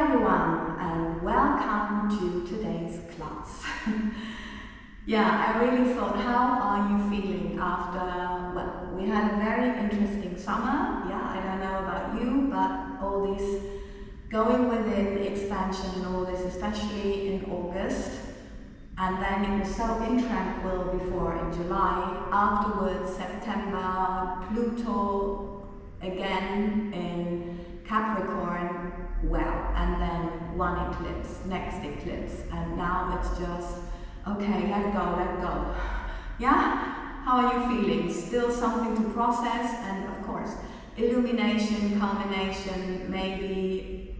everyone, and welcome to today's class. Yeah, I really thought, how are you feeling after, well, we had a very interesting summer. Yeah, I don't know about you, but all this going within expansion and all this, especially in August, and then it was so intranquil before in July. Afterwards, September, Pluto again in Capricorn, well, and then one eclipse, next eclipse, and now it's just, okay, let go. Yeah? How are you feeling? Still something to process, and of course, illumination, culmination, maybe,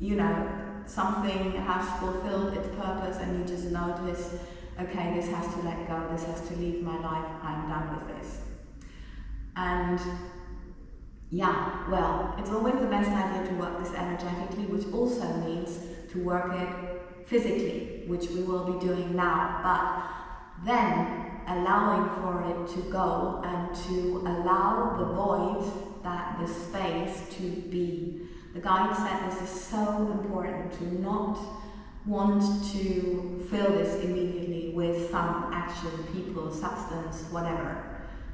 you know, something has fulfilled its purpose and you just notice, okay, this has to let go, this has to leave my life, I'm done with this. And yeah, well, it's always the best idea to work this energetically, which also means to work it physically, which we will be doing now, but then allowing for it to go and to allow the void, that the space, to be. The guide said this is so important, to not want to fill this immediately with some action, people, substance, whatever.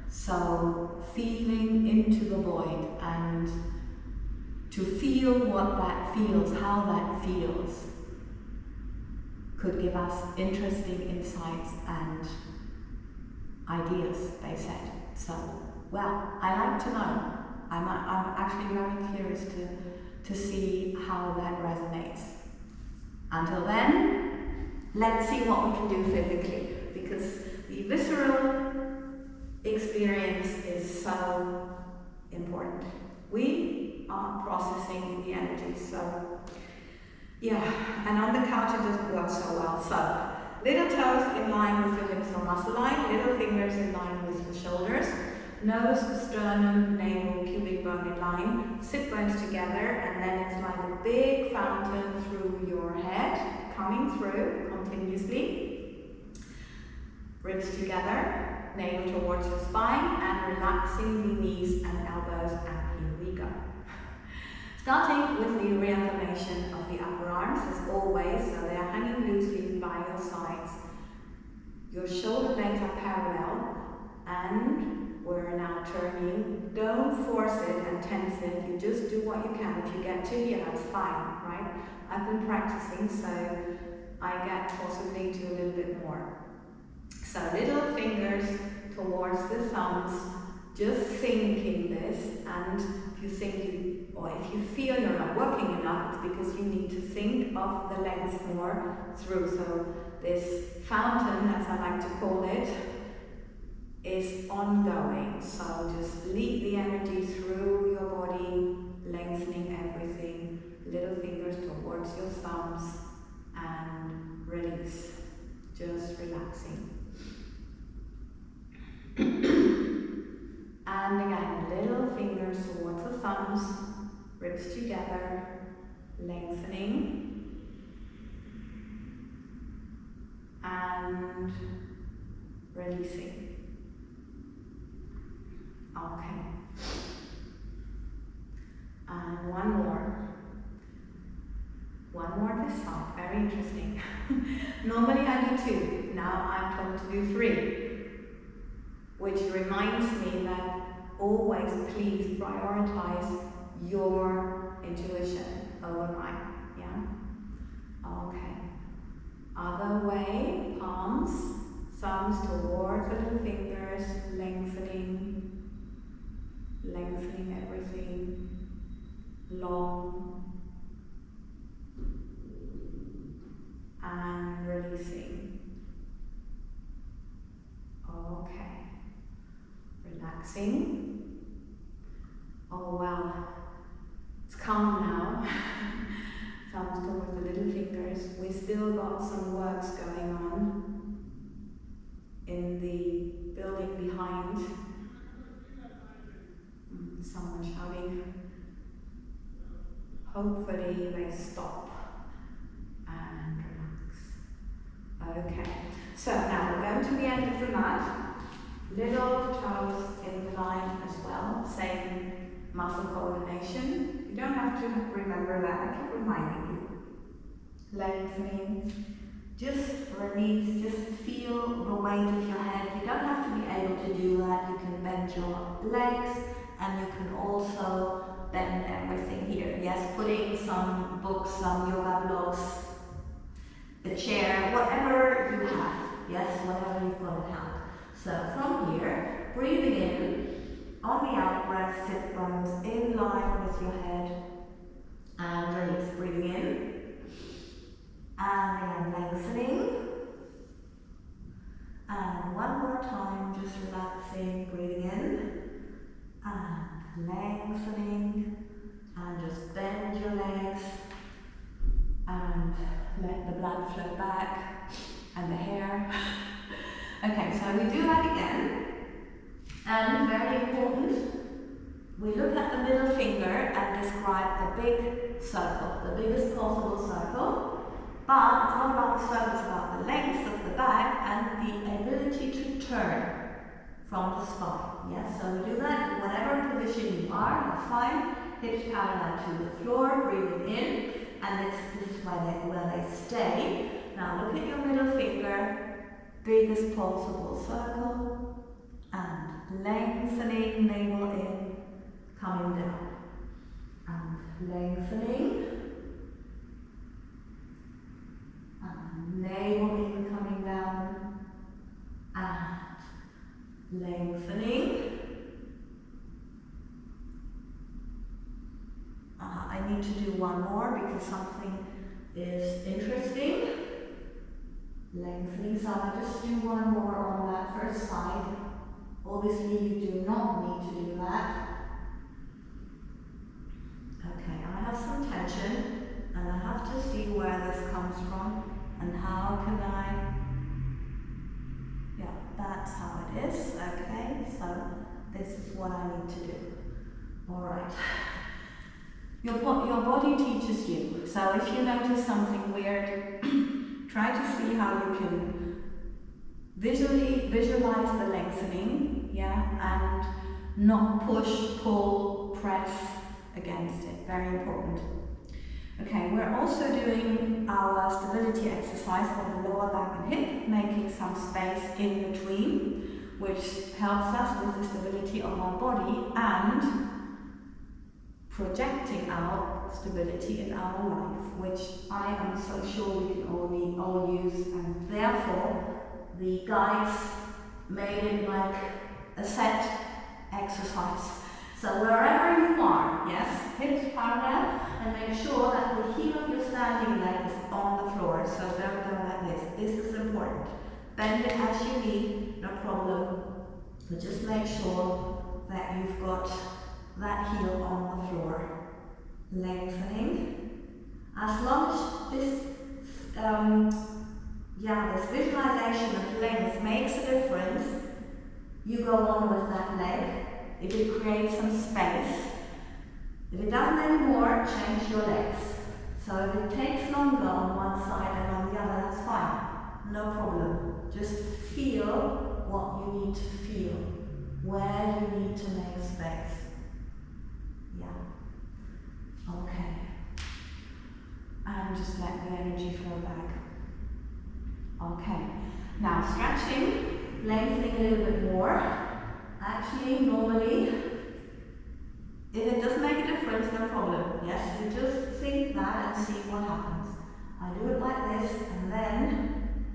So feeling into the void and to feel what that feels, how that feels, could give us interesting insights and ideas, they said. So, well, I like to know. I'm actually very curious to see how that resonates. Until then, let's see what we can do physically, because the visceral experience is so important. We are processing the energy, so yeah, and on the couch it doesn't work so well. So, little toes in line with your hips or muscle line, little fingers in line with your shoulders, nose, sternum, navel, pubic bone in line, sit bones together, and then it's like a big fountain through your head, coming through continuously. Ribs together, navel towards your spine, and relaxing the knees and elbows, and here we go. Starting with the reaffirmation of the upper arms, as always, so they are hanging loosely by your sides. Your shoulder blades are parallel, and we're now turning. Don't force it and tense it, you just do what you can. If you get to here, that's fine, right? I've been practicing, so I get possibly to a little bit more. So little fingers towards the thumbs, just thinking this, and if you think or if you feel you're not working enough, it's because you need to think of the length more through. So this fountain, as I like to call it, is ongoing. So just lead the energy through your body, lengthening everything, little fingers towards your thumbs, and release, just relaxing. And again, little fingers towards the thumbs, ribs together, lengthening, and releasing. Okay. And one more. One more this side, very interesting. Normally I do two, now I'm told to do three, which reminds me that always please prioritize your intuition over mine, yeah? Okay. Other way, palms, thumbs towards the little fingers, lengthening everything, long, and releasing. Okay. Relaxing. Oh wow, it's calm now. Thumbs towards the little fingers. We still got some works going on in the building behind. Someone shouting. Hopefully they stop and relax. Okay, so now we're going to the end of the mat. Little toes in line as well, same muscle coordination. You don't have to remember that, I keep reminding you. lengthening. Just release, just feel the weight of your head. You don't have to be able to do that. You can bend your legs and you can also bend everything here. Yes, putting some books, some yoga blocks, a chair, whatever you have. Yes, whatever you've got at hand. So from here, breathing in, on the out breath, sit bones in line with your head, and release. Breathing in, and again lengthening, and one more time, just relaxing, breathing in, and lengthening, and just bend your legs, and let the blood flow back, and the hair. Okay, so we do that again, and very important, we look at the middle finger and describe a big circle, the biggest possible circle. But it's not about the circle, it's about the length of the back and the ability to turn from the spine. Yes, so we do that in whatever position you are, that's fine. Hips parallel to the floor, breathing in, and this is where they stay. Now look at your middle finger, biggest possible circle, and lengthening, navel in, coming down, and lengthening. Navel in, coming down, and lengthening. I need to do one more because something is interesting. Lengthening, so I'll just do one more on that first side. Obviously you do not need to do that. Okay, I have some tension and I have to see where this comes from. And how can I, yeah, that's how it is, okay, so this is what I need to do. Alright, your body teaches you, so if you notice something weird, try to see how you can visualize the lengthening, yeah, and not push, pull, press against it, very important. Okay, we're also doing our stability exercise for the lower back and hip, making some space in between, which helps us with the stability of our body and projecting our stability in our life, which I am so sure we can all use, and therefore the guides made it like a set exercise. So wherever you are, yes, hips parallel, and make sure that the heel of your standing leg is on the floor, so don't go like this. This is important. Bend it as you need, no problem, but just make sure that you've got that heel on the floor. Lengthening. As long as this, this visualization of length makes a difference, you go on with that leg. If it creates some space. If it doesn't anymore, change your legs. So if it takes longer on one side and on the other, that's fine. No problem. Just feel what you need to feel. Where you need to make space. Yeah. Okay. And just let the energy flow back. Okay. Now stretching, lengthening a little bit more. Actually, normally, if it doesn't make a difference, no problem. Yes, you just think that and see what happens. I do it like this, and then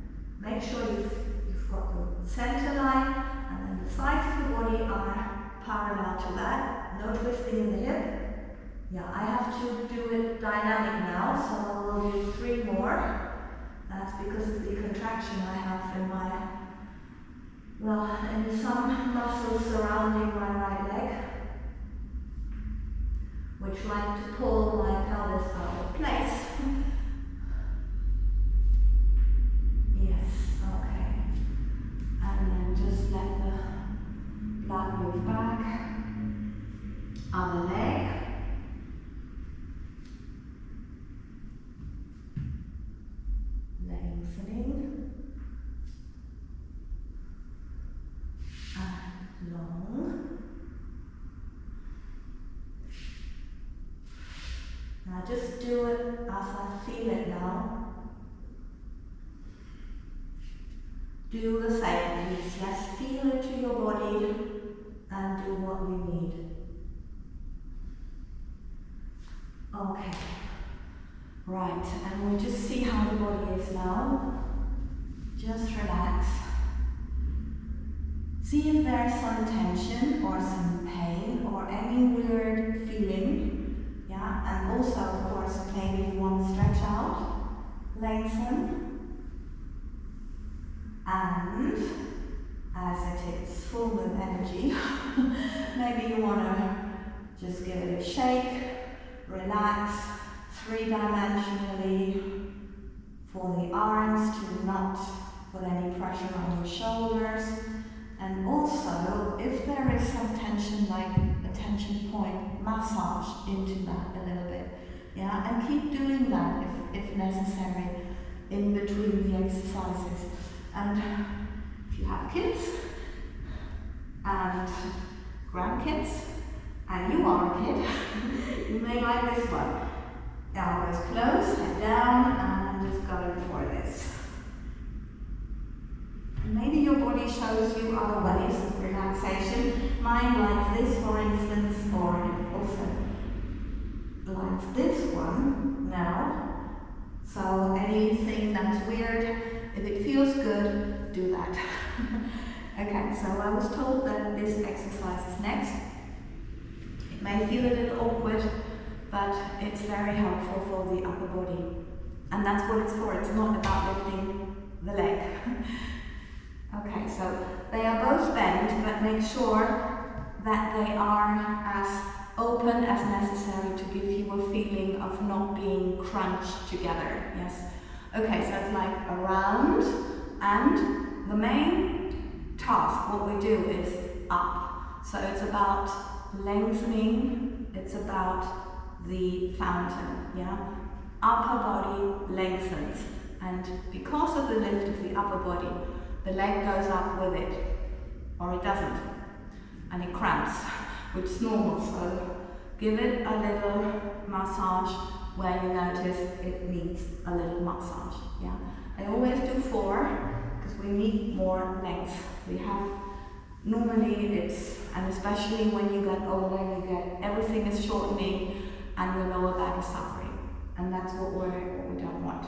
make sure you've got the center line, and then the sides of the body are parallel to that. No twisting in the hip. Yeah, I have to do it dynamic now, so we'll do 3 more. That's because of the contraction I have in my, in some muscles surrounding my right leg, which like to pull my pelvis out of place. Yes, okay. And then just let the blood move back. Other leg. Lengthening. And long. Now just do it as I feel it now. do the same, please. Yes, feel into your body and do what we need. Okay. Right, and we'll just see how the body is now. Just relax. See if there's some tension or some pain or any weird feeling. Yeah, and also, of course, maybe you want to stretch out, lengthen. And as it is full with energy, maybe you want to just give it a shake, relax, three-dimensionally, for the arms to not put any pressure on your shoulders. And also, if there is some tension, like a tension point, massage into that a little bit. Yeah, and keep doing that if necessary in between the exercises. And if you have kids and grandkids, and you are a kid, you may like this one. Elbows close, head down, and I'm just going for this. And maybe your body shows you other ways of relaxation. Mine likes this, for instance, or also likes this one now. So anything that's weird, if it feels good, do that. Okay, so I was told that this exercise is next. It may feel a little awkward, but it's very helpful for the upper body. And that's what it's for. It's not about lifting the leg. Okay, so they are both bent, but make sure that they are as open as necessary to give you a feeling of not being crunched together. Yes. Okay, so it's like around, and the main task, what we do is up. So it's about lengthening, it's about the fountain, yeah? Upper body lengthens, and because of the lift of the upper body, the leg goes up with it, or it doesn't, and it cramps, which is normal, so give it a little massage where you notice it needs a little massage, yeah? I always do 4, because we need more length. We have, normally it's, and especially when you get older, you get, everything is shortening and your lower back is suffering. And that's what we don't want.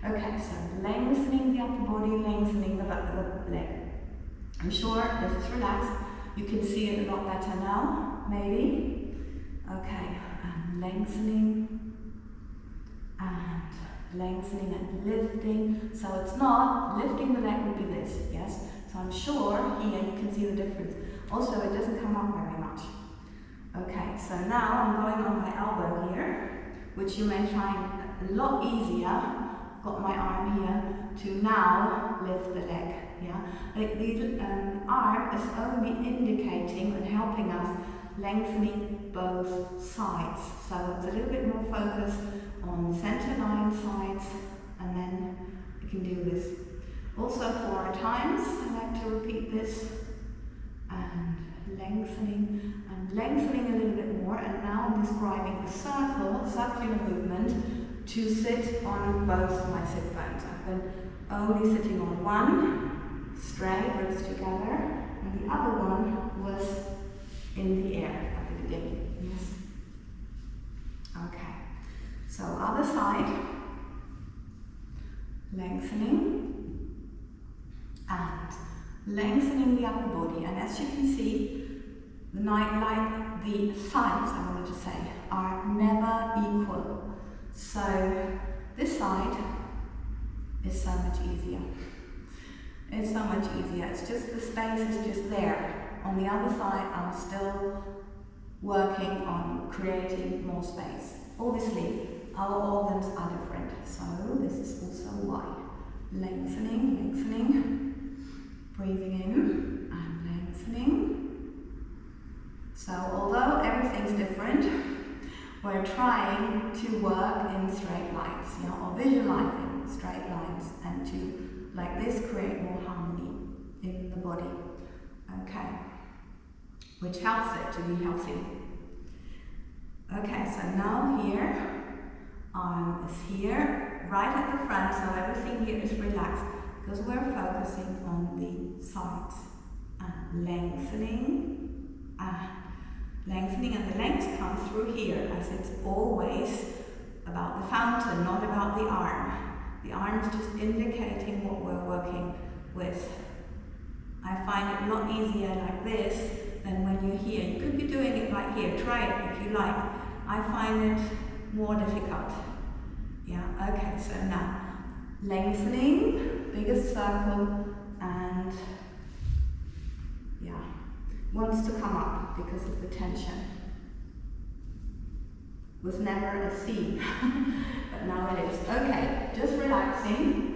Okay, so lengthening the upper body, lengthening the leg. I'm sure this is relaxed. You can see it a lot better now, maybe. Okay, and lengthening and lifting. So it's not, lifting the leg would be this, yes? So I'm sure here you can see the difference. Also, it doesn't come up very much. Okay, so now I'm going on my elbow here, which you may find a lot easier. I've got my arm here to now lift the leg, yeah? The arm is only indicating and helping us lengthening both sides. So it's a little bit more focused on the center line sides, and then you can do this. Also 4 times, I like to repeat this, and lengthening a little bit more, and now I'm describing a circular movement to sit on both my sit bones. I've been only sitting on one, straight, ribs together, and the other one was in the air at the beginning. Yes. Okay. So other side, lengthening and lengthening the upper body. And as you can see, the sides, I wanted to say, are never equal. So this side is so much easier. It's so much easier. It's just the space is just there. On the other side, I'm still working on creating more space. Obviously, our organs are different, so this is also why. Lengthening, breathing in and lengthening. So although everything's different, we're trying to work in straight lines, you know, or visualizing straight lines, and to, like this, create more harmony in the body. Okay, which helps it to be healthy. Okay, so now here, arm is here, right at the front, so everything here is relaxed, because we're focusing on the sides. Lengthening, lengthening, and the length comes through here, as it's always about the fountain, not about the arm. The arm is just indicating what we're working with. I find it a lot easier like this than when you're here. You could be doing it like here. Try it if you like. I find it more difficult. Yeah, okay, so now lengthening, biggest circle, and yeah, wants to come up because of the tension. Was never a C, but now it is. Okay, just relaxing.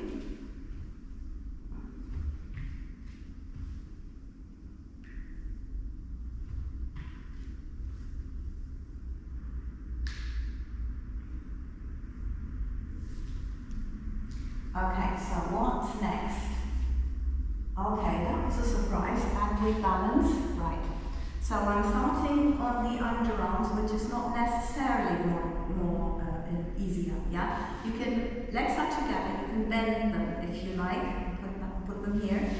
Okay, so what's next? Okay, that was a surprise. And with balance, right. So I'm starting on the underarms, which is not necessarily more easier, yeah? You can, legs are together, you can bend them if you like, and put them here.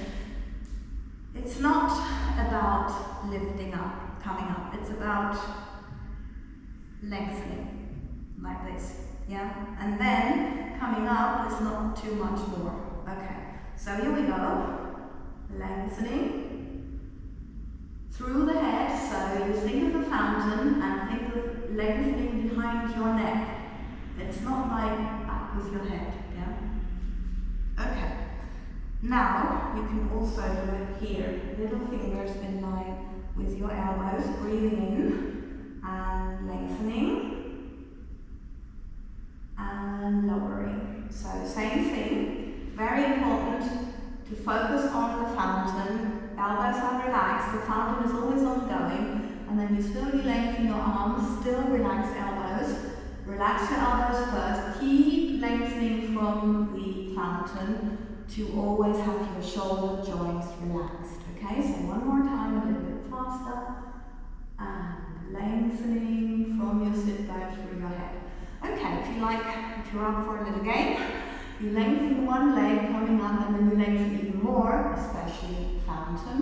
It's not about lifting up, coming up, it's about lengthening, like this, yeah? And then coming up is not too much more. Okay, so here we go, lengthening. Through the head, so you think of the fountain and think of lengthening behind your neck. It's not like back with your head, yeah? Okay. Now, you can also do it here. Little fingers in line with your elbows, breathing in and lengthening and lowering. So, same thing. Very important to focus on the fountain. Elbows are relaxed, the fountain is always ongoing, and then you slowly lengthen your arms, still relax elbows. Relax your elbows first, keep lengthening from the fountain to always have your shoulder joints relaxed. Okay, so one more time, a little bit faster, and lengthening from your sit bone through your head. Okay, if you're up for a little game, you lengthen one leg coming up, and then you lengthen even more, especially fountain,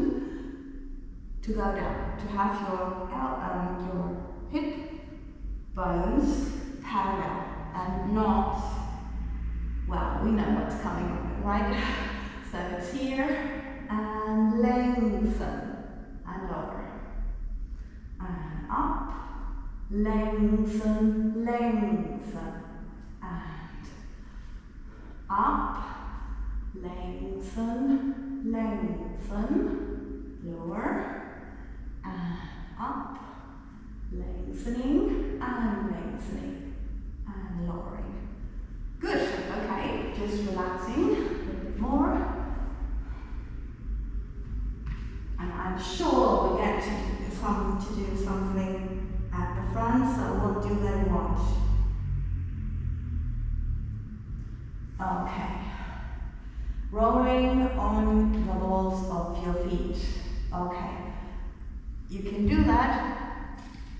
to go down, to have your hip bones parallel and not, well, we know what's coming up, right? So it's here, and lengthen, and lower, and up, lengthen, lengthen, and up, lengthen, lengthen, lower, and up, lengthening, and lowering. Good, okay, just relaxing a little bit more. And I'm sure we get to do something at the front, so what do they want? Okay. Rolling on the balls of your feet. Okay. You can do that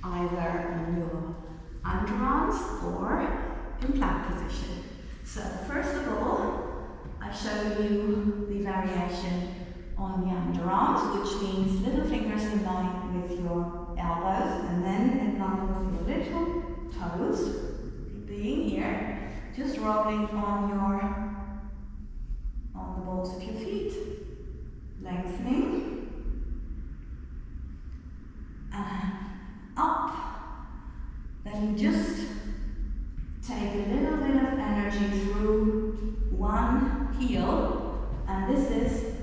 either on your underarms or in plank position. So first of all, I show you the variation on the underarms, which means little fingers in line with your elbows and then in line with your little toes, being here, just rolling on the balls of your feet, lengthening, and up. Then you just take a little bit of energy through one heel, and this is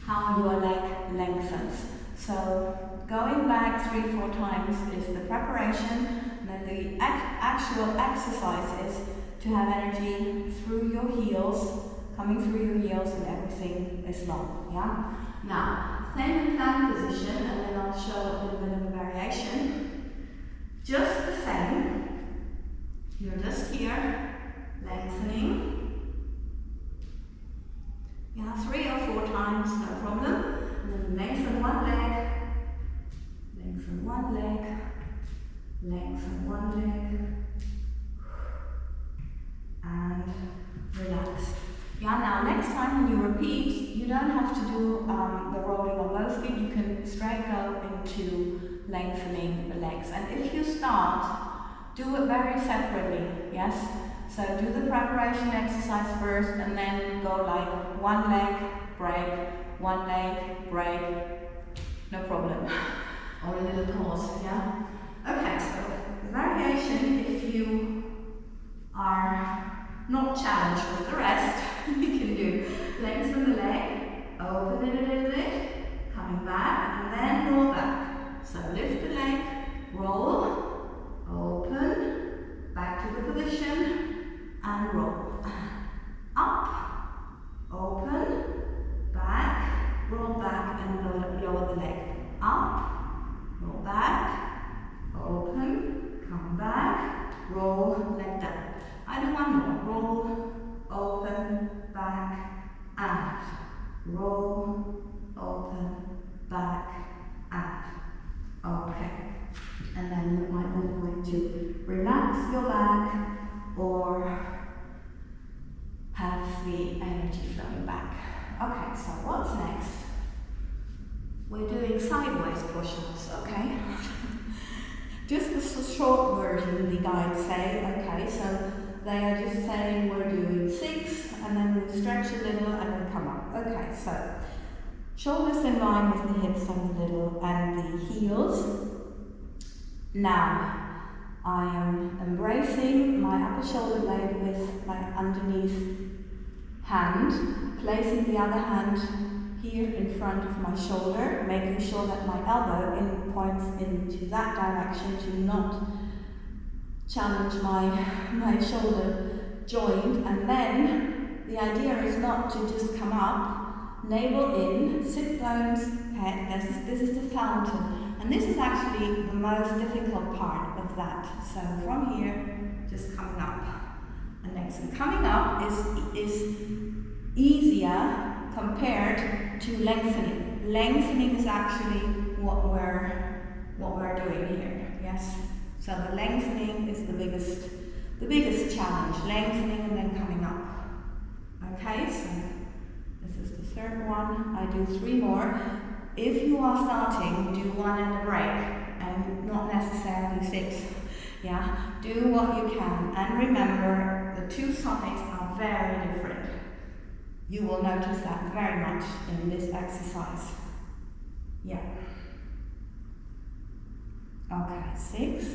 how your leg lengthens. So going back 3-4 times is the preparation, and then the actual exercise is to have energy through your heels, coming through your heels, and everything is long, yeah? Now, same in plank position, and then I'll show a little bit of a variation. Just the same, you're just here, lengthening. Yeah, 3 or 4 times, no problem. And then lengthen one leg, lengthen one leg, lengthen one leg, and relax. Yeah, now next time when you repeat, have to do the rolling on both feet. You can straight go into lengthening the legs. And if you start, do it very separately, yes? So do the preparation exercise first and then go like one leg, break, one leg, break, no problem. Or a little pause, yeah? Okay, so the variation, if you are not challenged with the rest, you can do lengthen the leg, open it a little bit, coming back, and then roll back. So lift the leg, roll, open, back to the position, and roll. Up, open, back, roll back, and lower the leg. Up, roll back, open, come back, roll, leg down. I do one more. Roll, open, back, out. Roll, open, back, out. Okay. And then you might then going to relax your back or have the energy flowing back. Okay, so what's next? We're doing sideways push-ups, okay? Just the short version, the guides say, okay, so they are just saying we're doing 6 and then we stretch a little and then come up. Okay, so shoulders in line with the hips and the little and the heels. Now, I am embracing my upper shoulder blade with my underneath hand, placing the other hand here in front of my shoulder, making sure that my elbow points into that direction to not challenge my shoulder joint. And then the idea is not to just come up, navel in, sit bones, head. This is the fountain. And this is actually the most difficult part of that. So from here, just coming up. And next, and coming up is easier compared to lengthening. Lengthening is actually what we're doing here. Yes. So the lengthening is the biggest challenge. Lengthening and then coming up. Okay. So this is the third one. I do 3 more. If you are starting, do 1 and a break, and not necessarily 6. Yeah. Do what you can, and remember the 2 sides are very different. You will notice that very much in this exercise. Yeah. Okay, 6.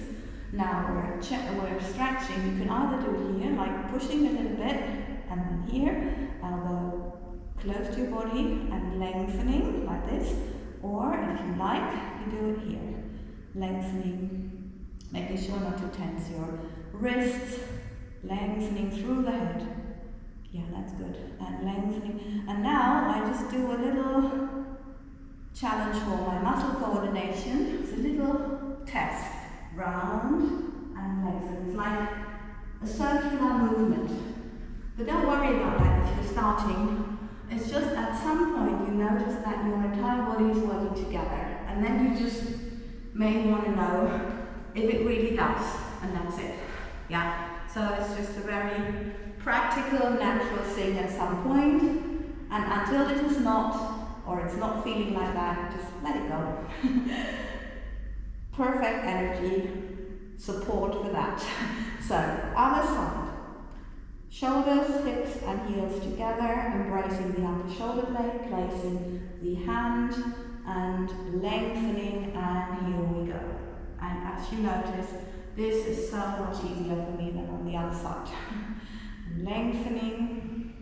Now we're stretching. You can either do it here, like pushing a little bit, and then here, elbow close to your body and lengthening like this. Or if you like, you do it here, lengthening, making sure not to tense your wrists, lengthening through the head. Yeah, that's good. And lengthening. And now I just do a little challenge for my muscle coordination. It's a little test. Round and lengthen. It's like a circular movement. But don't worry about that if you're starting. It's just at some point you notice that your entire body is working together. And then you just may want to know if it really does. And that's it. Yeah. So it's just a very practical, natural thing at some point, and until it is not, or it's not feeling like that, just let it go. Perfect energy support for that. So, other side. Shoulders, hips and heels together, embracing the upper shoulder blade, placing the hand and lengthening, and here we go. And as you notice, this is so much easier for me than on the other side. Lengthening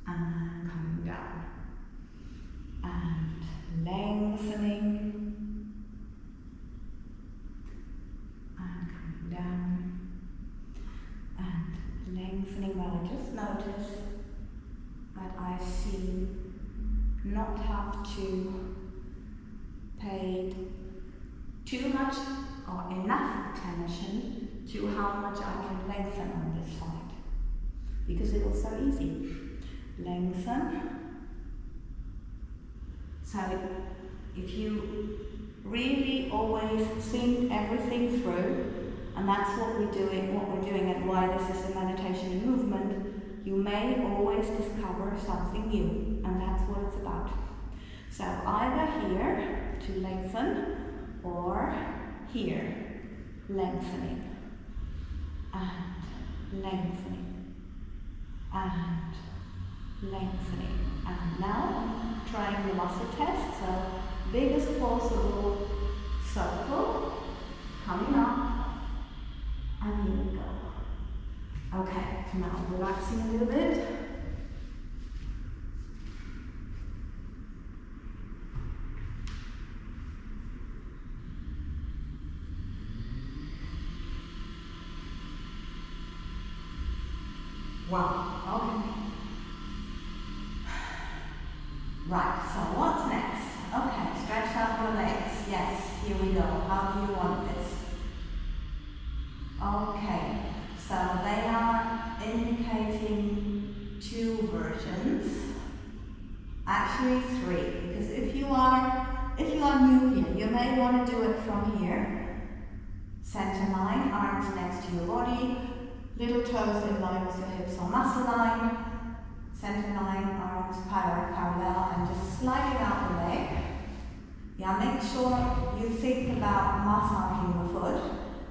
and coming down, and lengthening and coming down, and lengthening. Well, I just noticed that I seem not have to pay too much or enough attention to how much I can lengthen on this side, because it was so easy. Lengthen. So if you really always think everything through, and that's what we're doing and why this is a meditation and movement, you may always discover something new, and that's what it's about. So either here to lengthen, or here, lengthening, and lengthening, and lengthening. And now trying the muscle test, so biggest possible circle, coming up, and here we go. Okay, now relaxing a little bit. Wow, okay. Right, so what's next? Okay, stretch out your legs. Yes, here we go. How do you want this? Okay, so they are indicating two versions. Actually three, because if you are new here, you may want to do it from here. Center line, arms next to your body, little toes in line with your hips or muscle line. Center line, arms parallel, and just sliding out the leg. Yeah, make sure you think about massaging the foot,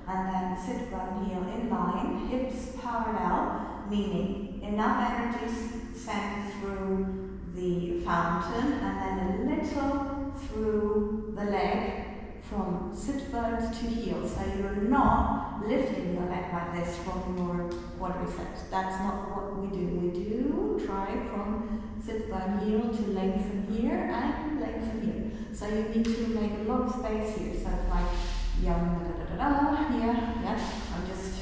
and then sit bone heel in line, hips parallel, meaning enough energy sent through the fountain, and then a little through the leg from sit bones to heel. So you're not lifting your leg like this from your quadriceps. That's not what we do. We do try from sit bone heel to lengthen here and lengthen here. So you need to make a lot of space here. So it's like yum da da da da here. Yes, I'm just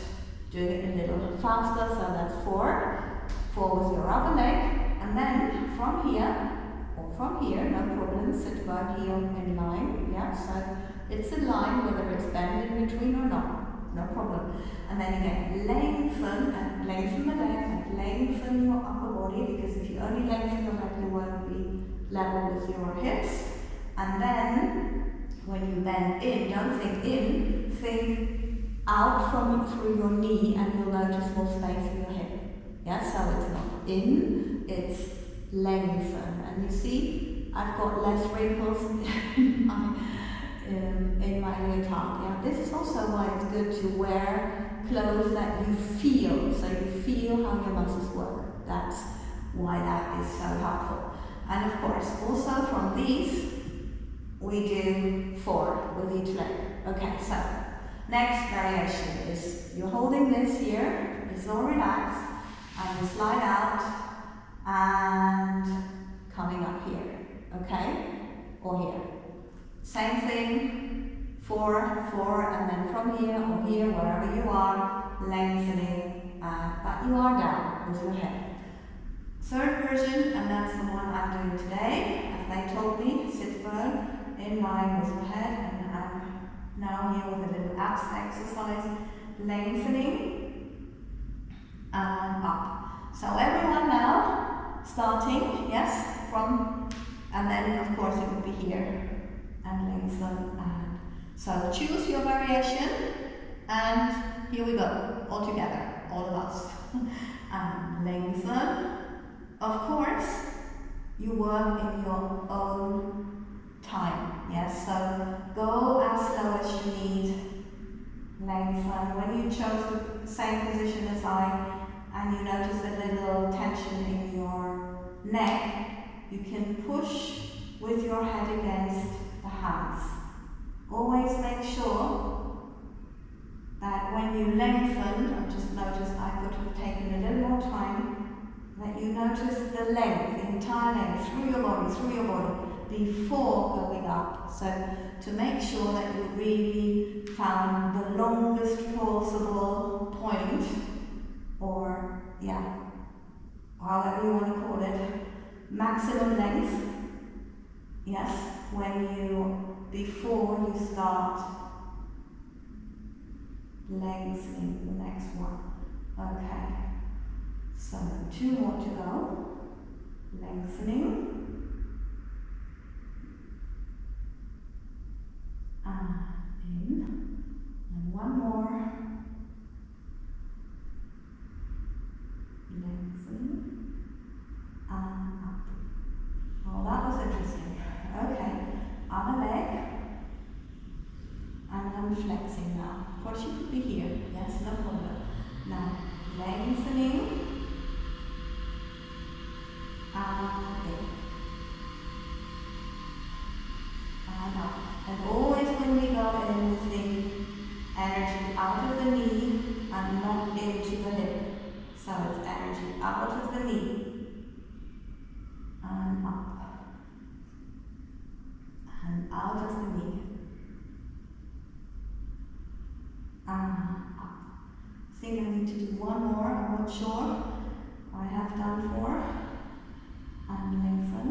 doing it a little faster. So that's 4. 4 with your other leg, and then from here or from here, no problem. Sit bone heel in line. Yeah, so it's in line whether it's bent in between or not, no problem. And then again, lengthen and lengthen the leg and lengthen your upper body, because if you only lengthen your leg, you won't be level with your hips. And then when you bend in, don't think in, think out from through your knee, and you'll notice more space in your hip. Yeah, so it's not in, it's lengthen. And you see, I've got less wrinkles in my leotard. Yeah, this is also why it's good to wear clothes that you feel, so you feel how your muscles work. That's why that is so helpful. And of course, also from these, we do 4 with each leg. Okay, so next variation is you're holding this here, it's all relaxed, and you slide out and coming up here, okay, or here. Same thing, 4, 4, and then from here or here, wherever you are, lengthening, but you are down with your head. Third version, and that's the one I'm doing today. As they told me, sit bone in line with your head, and I'm now here with a little abs exercise, lengthening and up. So everyone now, starting, yes, from, and then of course it would be here. And lengthen, and so choose your variation, and here we go, all together, all of us. And lengthen. Of course, you work in your own time, yes, so go as slow as you need. Lengthen. When you chose the same position as I, and you notice a little tension in your neck, you can push with your head against the hands. Always make sure that when you lengthen, I've just noticed I could have taken a little more time, that you notice the length, the entire length, through your body, before going up. So to make sure that you really found the longest possible point, or yeah, however you want to call it, maximum length. Yes, before you start lengthening the next one. Okay, so 2 more to go. Lengthening. In. And 1 more. Lengthening. flexing now. Of course you could be here, yes, no problem. Now, lengthening. And in. And up. And always when we go in, we think energy out of the knee and not into the hip. So it's energy out of the knee and up. And out of the knee. And up. I think I need to do one more, I'm not sure. I have done 4. And lengthen.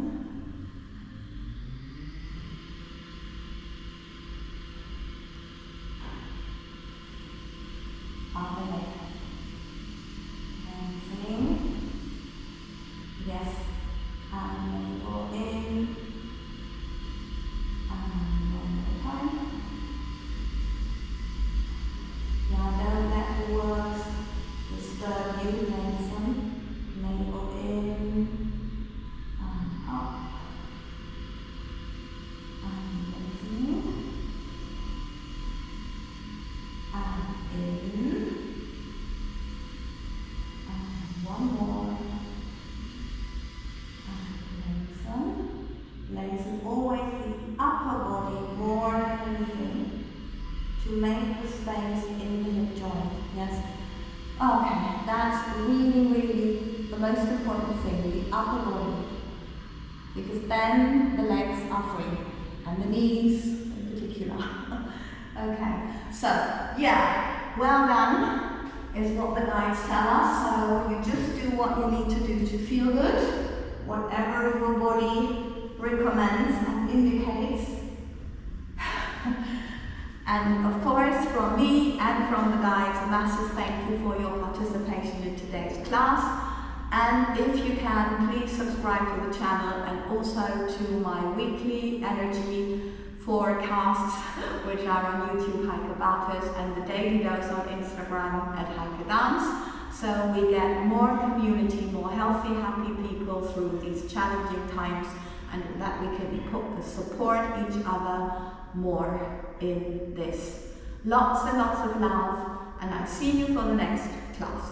Up the leg. Lengthening. Yes. And go in. And one more time. Yeah, don't let the words disturb you. Lengthen. Navel in. And up. And lengthening. And in. And one more. And lengthen. Lengthen always the upper body more than anything to make the space in the hip joint. Yes? Okay, that's really the most important thing, the upper body. Because then the legs are free, and the knees in particular. Okay, so yeah, well done is what the guides tell us. So you just do what you need to do to feel good, whatever your body recommends and indicates. And of course, from me and from the guides, a massive thank you for your participation in today's class. And if you can, please subscribe to the channel and also to my weekly energy forecasts, which are on YouTube, Heike Bates, and the daily dose on Instagram at Heike Dance. So we get more community, more healthy, happy people through these challenging times, and that we can support each other more in this. Lots and lots of love, and I'll see you for the next class.